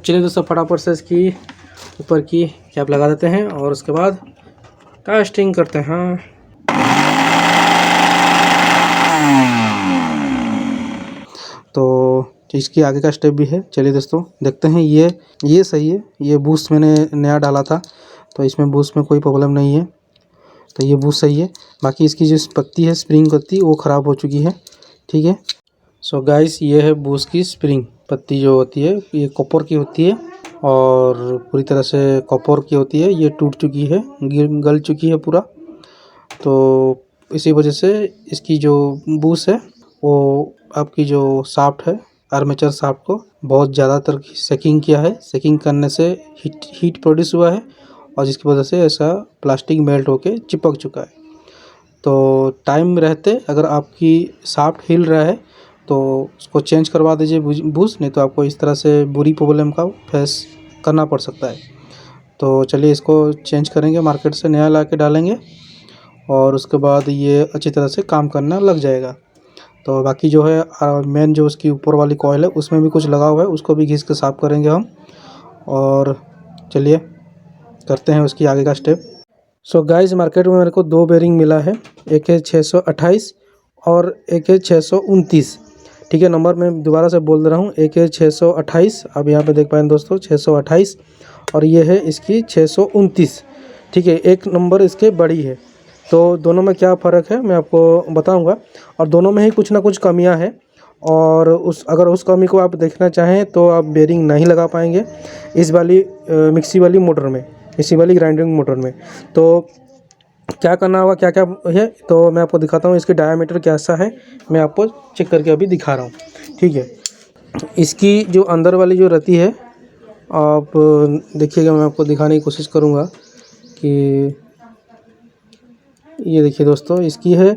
चलिए दोस्तों फटाफट से इसकी ऊपर की कैप लगा देते हैं और उसके बाद कास्टिंग करते हैं। तो इसकी आगे का स्टेप भी है। चलिए दोस्तों देखते हैं। ये सही है। ये बूस्ट मैंने नया डाला था तो इसमें बूस्ट में कोई प्रॉब्लम नहीं है, तो ये बूस्ट सही है। बाकी इसकी जो पत्ती है, स्प्रिंग पत्ती, वो ख़राब हो चुकी है। ठीक है। सो गाइस, ये है बूस्ट की स्प्रिंग पत्ती जो होती है, ये कॉपर की होती है और पूरी तरह से कॉपर की होती है। ये टूट चुकी है, गल चुकी है पूरा। तो इसी वजह से इसकी जो बूस्ट है वो आपकी जो शाफ्ट है, आर्मेचर शाफ्ट को बहुत ज़्यादातर सेकिंग किया है। सेकिंग करने से हीट प्रोड्यूस हुआ है और जिसकी वजह से ऐसा प्लास्टिक मेल्ट होके चिपक चुका है। तो टाइम रहते अगर आपकी शाफ्ट हिल रहा है तो उसको चेंज करवा दीजिए बूस्ट, नहीं तो आपको इस तरह से बुरी प्रॉब्लम का फेस करना पड़ सकता है। तो चलिए इसको चेंज करेंगे, मार्केट से नया ला के डालेंगे और उसके बाद ये अच्छी तरह से काम करना लग जाएगा। तो बाकी जो है मेन जो उसकी ऊपर वाली कॉइल है उसमें भी कुछ लगा हुआ है, उसको भी घिस के साफ़ करेंगे हम। और चलिए करते हैं उसकी आगे का स्टेप। सो गाइस, मार्केट में मेरे को 2 बेरिंग मिला है। एक है 628 और एक है 629। ठीक है, नंबर मैं दोबारा से बोल दे रहा हूँ। एक है 628, अब यहाँ पे देख पाएँ दोस्तों 628, और ये है इसकी 629। ठीक है, एक नंबर इसके बड़ी है। तो दोनों में क्या फ़र्क है मैं आपको बताऊंगा, और दोनों में ही कुछ ना कुछ कमियां हैं। और अगर उस कमी को आप देखना चाहें तो आप बेरिंग नहीं लगा पाएंगे इस वाली मिक्सी वाली मोटर में, इसी वाली ग्राइंडिंग मोटर में। तो क्या करना होगा, क्या क्या है, तो मैं आपको दिखाता हूँ। इसकी डायामीटर कैसा है मैं आपको चेक करके अभी दिखा रहा हूँ। ठीक है, इसकी जो अंदर वाली जो रहती है, आप देखिएगा, मैं आपको दिखाने की कोशिश करूँगा कि ये देखिए दोस्तों, इसकी है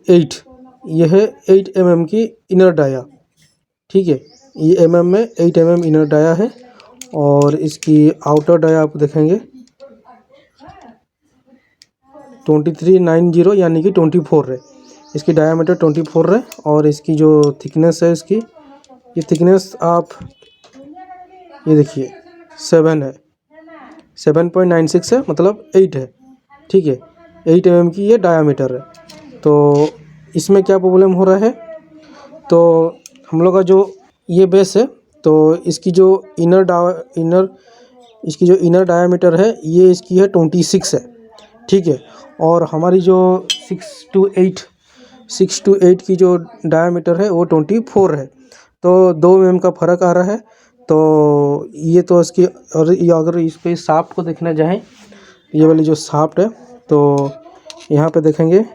8, ये है 8 mm की इनर डाया। ठीक है, ये mm में 8 mm इनर डाया है और इसकी आउटर डाया आप देखेंगे 2390 यानी कि 24 है। इसकी डायामीटर 24 है और इसकी जो थिकनेस है, इसकी ये थिकनेस आप ये देखिए 7 है, 7.96 है, मतलब 8 है। ठीक है, 8 mm की ये डायामीटर है। तो इसमें क्या प्रॉब्लम हो रहा है, तो हम लोग का जो ये बेस है, तो इसकी जो इसकी जो इनर डायामीटर है ये इसकी है 26 है। ठीक है, और हमारी जो 6 to 8 की जो डायामीटर है वो 24 है। तो 2 mm का फ़र्क आ रहा है। तो ये तो इसकी, और ये अगर इस पे शाफ्ट को देखना चाहें, ये वाली जो शाफ्ट है, तो यहाँ पे देखेंगे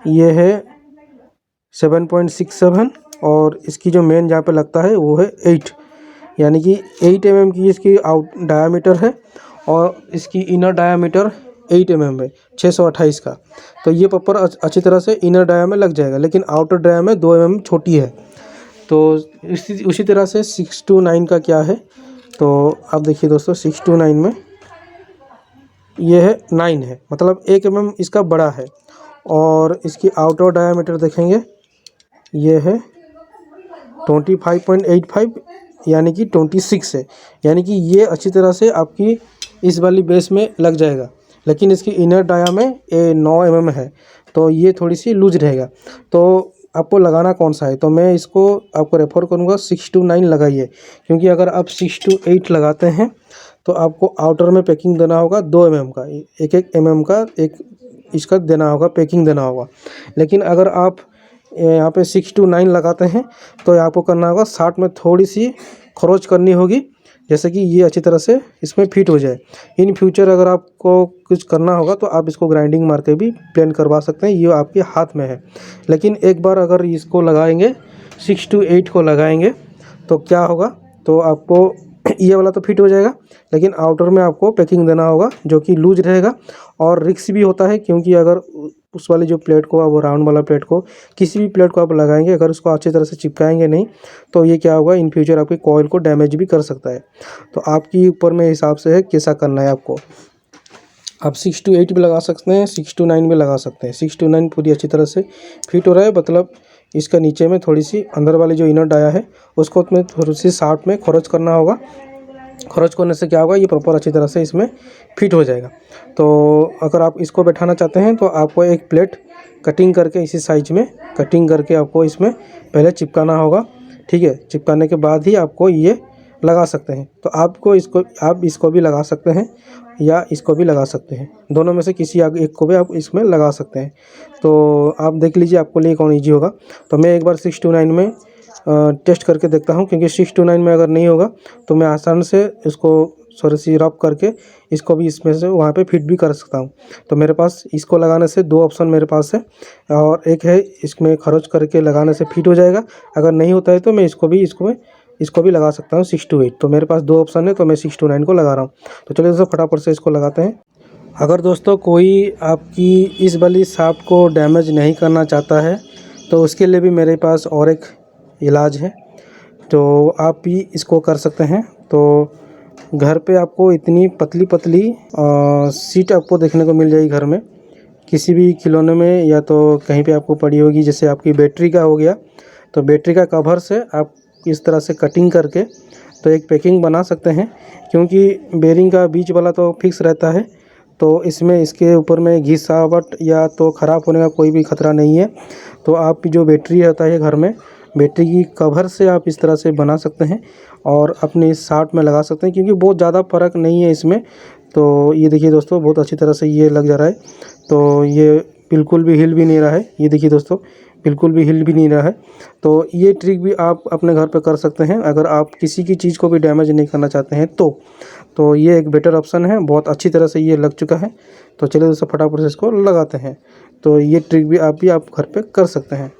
ये है 7.67 और इसकी जो मेन जहाँ पे लगता है वो है 8, यानी कि 8 mm की इसकी आउट डायामीटर है और इसकी इनर डायामीटर 8 mm है, 628 का। तो ये प्रॉपर अच्छी तरह से इनर डाया में लग जाएगा, लेकिन आउटर डाया में 2 mm छोटी है। तो उसी तरह से 6 to 9 का क्या है, तो आप देखिए दोस्तों 6 to 9 में ये है 9 है, मतलब 1 mm इसका बड़ा है। और इसकी आउटर डायामीटर देखेंगे ये है 25.85 यानी कि 26 है, यानी कि ये अच्छी तरह से आपकी इस वाली बेस में लग जाएगा। लेकिन इसकी इनर डाया में 9 mm है, तो ये थोड़ी सी लूज रहेगा। तो आपको लगाना कौन सा है, तो मैं इसको आपको रेफर करूँगा 6 to 9 लगाइए, क्योंकि अगर आप 6 to 8 लगाते हैं तो आपको आउटर में पैकिंग देना होगा 2 mm का, एक mm का एक इसका देना होगा, पैकिंग देना होगा। लेकिन अगर आप यहाँ पे 6 to 9 लगाते हैं तो आपको करना होगा 60 में थोड़ी सी खरोच करनी होगी, जैसे कि ये अच्छी तरह से इसमें फिट हो जाए। इन फ्यूचर अगर आपको कुछ करना होगा तो आप इसको ग्राइंडिंग मार के भी प्लेन करवा सकते हैं, ये आपके हाथ में है। लेकिन एक बार अगर इसको लगाएंगे 6 to 8 को लगाएंगे तो क्या होगा, तो आपको ये वाला तो फिट हो जाएगा, लेकिन आउटर में आपको पैकिंग देना होगा जो कि लूज रहेगा। और रिक्स भी होता है, क्योंकि अगर उस वाली जो प्लेट को, आप राउंड वाला प्लेट को, किसी भी प्लेट को आप लगाएंगे, अगर उसको अच्छी तरह से चिपकाएंगे नहीं तो ये क्या होगा, इन फ्यूचर आपकी कॉइल को डैमेज भी कर सकता है। तो आपकी ऊपर में हिसाब से है कैसा करना है आपको। आप 6 to 8 भी लगा सकते हैं, 6 to 9 भी लगा सकते हैं। 6 to 9 पूरी अच्छी तरह से फिट हो रहा है, मतलब इसका नीचे में थोड़ी सी अंदर वाली जो इनर डाया है उसको में थोड़ी सी शार्ट में खरोच करना होगा। खरोच करने से क्या होगा, ये प्रॉपर अच्छी तरह से इसमें फिट हो जाएगा। तो अगर आप इसको बैठाना चाहते हैं तो आपको एक प्लेट कटिंग करके इसी साइज में कटिंग करके आपको इसमें पहले चिपकाना होगा। ठीक है, चिपकाने के बाद ही आपको ये लगा सकते हैं। तो आप इसको भी लगा सकते हैं या इसको भी लगा सकते हैं, दोनों में से किसी एक को भी आप इसमें लगा सकते हैं। तो आप देख लीजिए आपको लिए कौन ईजी होगा। तो मैं एक बार 6 to 9 में टेस्ट करके देखता हूँ, क्योंकि 6 to 9 में अगर नहीं होगा तो मैं आसान से इसको थोड़ी सी रब करके इसको भी इसमें से वहाँ पे फिट भी कर सकता हूँ। तो मेरे पास इसको लगाने से 2 ऑप्शन मेरे पास है, और एक है इसमें खरोच करके लगाने से फिट हो जाएगा। अगर नहीं होता है तो मैं इसको भी लगा सकता हूँ 6 to 8। तो मेरे पास 2 ऑप्शन है, तो मैं 6 to 9 को लगा रहा हूँ। तो चलिए दोस्तों फटाफट से इसको लगाते हैं। अगर दोस्तों कोई आपकी इस वाली शाफ्ट को डैमेज नहीं करना चाहता है तो उसके लिए भी मेरे पास और एक इलाज है, तो आप भी इसको कर सकते हैं। तो घर पे आपको इतनी पतली पतली सीट आपको देखने को मिल जाएगी घर में, किसी भी खिलौने में या तो कहीं पे आपको पड़ी होगी। जैसे आपकी बैटरी का हो गया, तो बैटरी का कवर से आप इस तरह से कटिंग करके तो एक पैकिंग बना सकते हैं, क्योंकि बेरिंग का बीच वाला तो फिक्स रहता है, तो इसमें इसके ऊपर में घिसावट या तो ख़राब होने का कोई भी खतरा नहीं है। तो आप जो बैटरी रहता है घर में, बैटरी की कवर से आप इस तरह से बना सकते हैं और अपने इस शार्ट में लगा सकते हैं, क्योंकि बहुत ज़्यादा फ़र्क नहीं है इसमें। तो ये देखिए दोस्तों बहुत अच्छी तरह से ये लग जा रहा है, तो ये बिल्कुल भी हिल भी नहीं रहा है। ये देखिए दोस्तों बिल्कुल भी हिल भी नहीं रहा है। तो ये ट्रिक भी आप अपने घर पे कर सकते हैं अगर आप किसी की चीज़ को भी डैमेज नहीं करना चाहते हैं तो ये एक बेटर ऑप्शन है। बहुत अच्छी तरह से ये लग चुका है। तो चलिए दोस्तों फटाफट से इसको लगाते हैं। तो ये ट्रिक भी आप घर पे कर सकते हैं।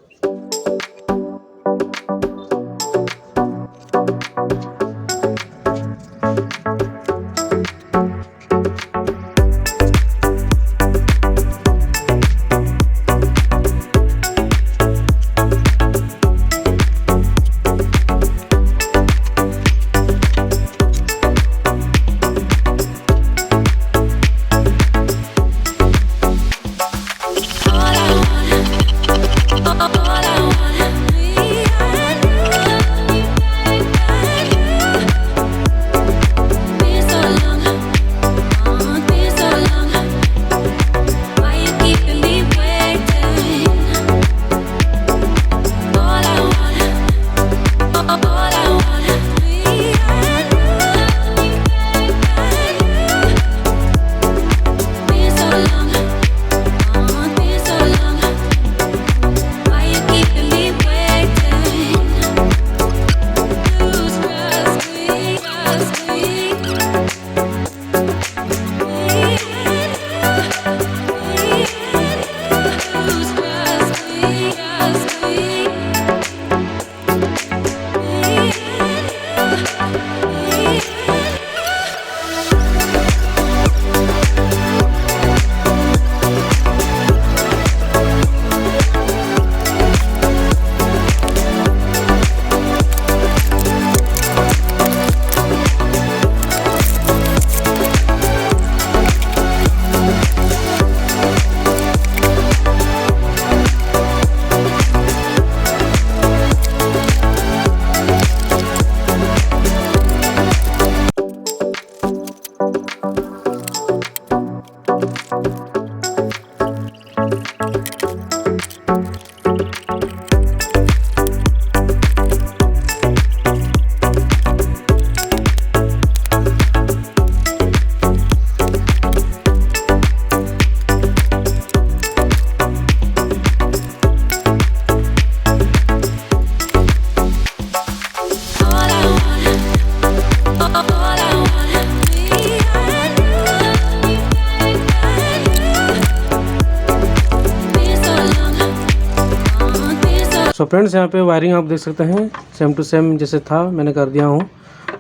सो फ्रेंड्स यहाँ पे वायरिंग आप देख सकते हैं सेम टू सेम जैसे था मैंने कर दिया हूँ,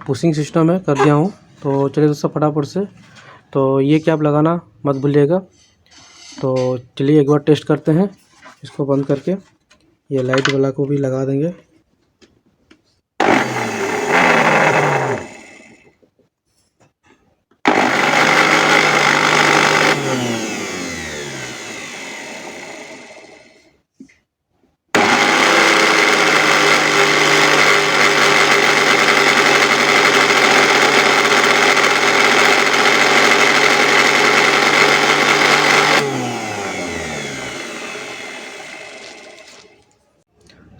पुशिंग सिस्टम है कर दिया हूँ। तो चलिए दोस्तों फटाफट से तो ये कैप लगाना मत भूलिएगा। तो चलिए एक बार टेस्ट करते हैं, इसको बंद करके ये लाइट वाला को भी लगा देंगे।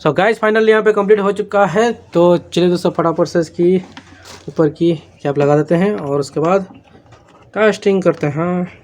सो गाइस फाइनली यहाँ पे कंप्लीट हो चुका है। तो चलिए दोस्तों फटाफट से इसकी ऊपर की कैप लगा देते हैं और उसके बाद कास्टिंग करते हैं।